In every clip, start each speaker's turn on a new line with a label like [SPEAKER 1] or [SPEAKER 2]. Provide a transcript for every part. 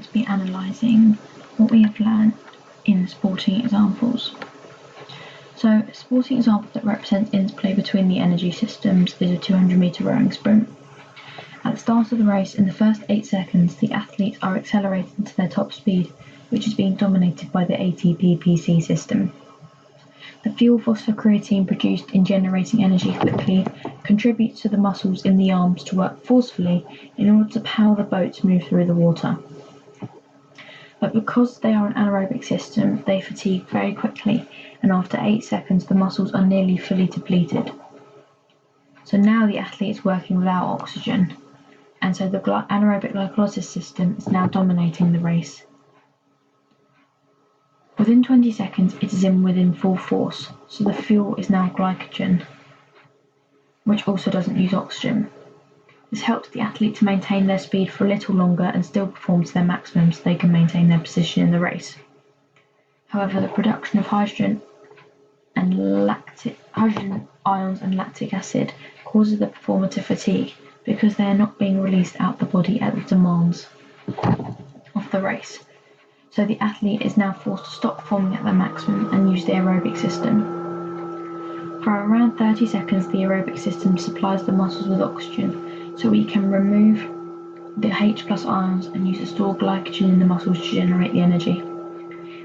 [SPEAKER 1] going to be analysing what we have learned in sporting examples. So a sporting example that represents interplay between the energy systems is a 200-metre rowing sprint. At the start of the race, in the first 8 seconds, the athletes are accelerating to their top speed, which is being dominated by the ATP-PC system. The fuel phosphocreatine produced in generating energy quickly contributes to the muscles in the arms to work forcefully in order to power the boat to move through the water. But because they are an anaerobic system, they fatigue very quickly, and after 8 seconds the muscles are nearly fully depleted. So now the athlete is working without oxygen, and so the anaerobic glycolysis system is now dominating the race. Within 20 seconds it is within full force, so the fuel is now glycogen, which also doesn't use oxygen. This helps the athlete to maintain their speed for a little longer and still perform to their maximum so they can maintain their position in the race. However, the production of hydrogen ions and lactic acid causes the performer to fatigue because they are not being released out the body at the demands of the race. So the athlete is now forced to stop performing at their maximum and use the aerobic system. For around 30 seconds, the aerobic system supplies the muscles with oxygen, so we can remove the H+ ions and use the stored glycogen in the muscles to generate the energy.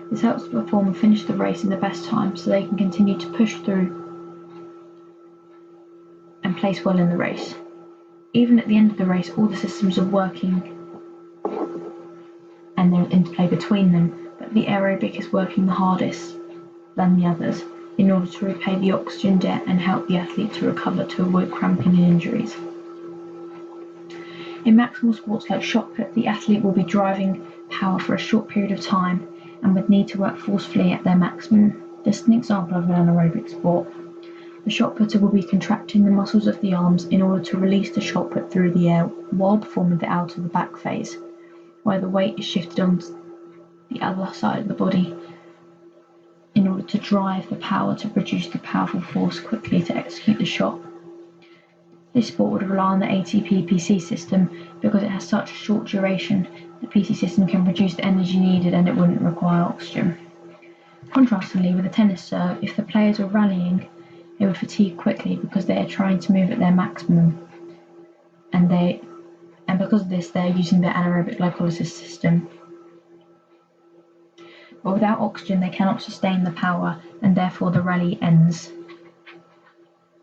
[SPEAKER 1] This helps the performer finish the race in the best time so they can continue to push through and place well in the race. Even at the end of the race, all the systems are working and there's interplay between them, but the aerobic is working the hardest than the others in order to repay the oxygen debt and help the athlete to recover to avoid cramping and injuries. In maximal sports like shot put, the athlete will be driving power for a short period of time and would need to work forcefully at their maximum. This is an example of an anaerobic sport. The shot putter will be contracting the muscles of the arms in order to release the shot put through the air while performing the out of the back phase, where the weight is shifted onto the other side of the body in order to drive the power to produce the powerful force quickly to execute the shot. This sport would rely on the ATP-PC system because it has such a short duration. The PC system can produce the energy needed and it wouldn't require oxygen. Contrastingly, with a tennis serve, if the players were rallying, they would fatigue quickly because they are trying to move at their maximum, and because of this, they are using their anaerobic glycolysis system. But without oxygen, they cannot sustain the power, and therefore the rally ends,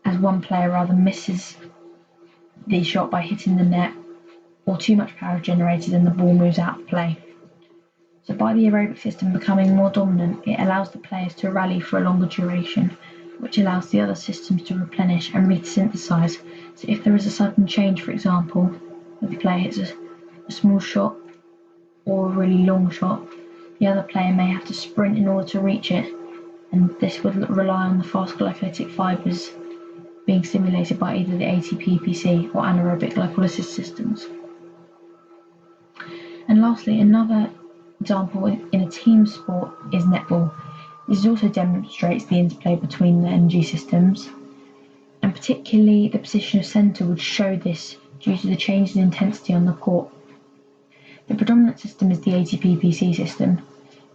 [SPEAKER 1] as one player rather misses the shot by hitting the net, or too much power is generated and the ball moves out of play. So by the aerobic system becoming more dominant, it allows the players to rally for a longer duration, which allows the other systems to replenish and resynthesize. So if there is a sudden change, for example, if the player hits a small shot or a really long shot, the other player may have to sprint in order to reach it, and this would rely on the fast glycolytic fibers being stimulated by either the ATP-PC or anaerobic glycolysis systems. And lastly, another example in a team sport is netball. This also demonstrates the interplay between the energy systems, and particularly the position of centre would show this due to the change in intensity on the court. The predominant system is the ATP-PC system,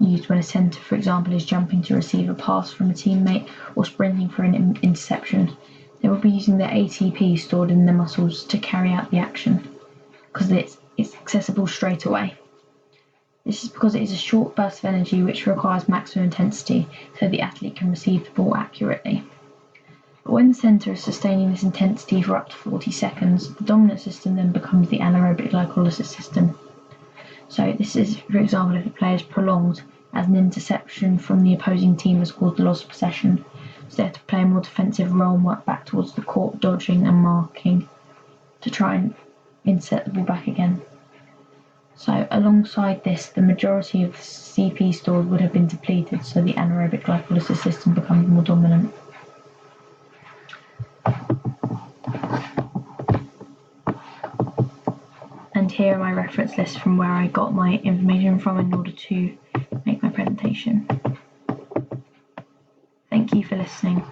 [SPEAKER 1] used when a centre, for example, is jumping to receive a pass from a teammate or sprinting for an interception. They will be using their ATP stored in their muscles to carry out the action, because it's accessible straight away. This is because it is a short burst of energy which requires maximum intensity, so the athlete can receive the ball accurately. But when the centre is sustaining this intensity for up to 40 seconds, the dominant system then becomes the anaerobic glycolysis system. So this is, for example, if the play is prolonged, as an interception from the opposing team has caused the loss of possession, so they have to play a more defensive role and work back towards the court, dodging and marking to try and intercept the ball back again. So alongside this, the majority of CP stored would have been depleted, so the anaerobic glycolysis system becomes more dominant. And here are my reference lists from where I got my information from in order to make my presentation. Thank you for listening.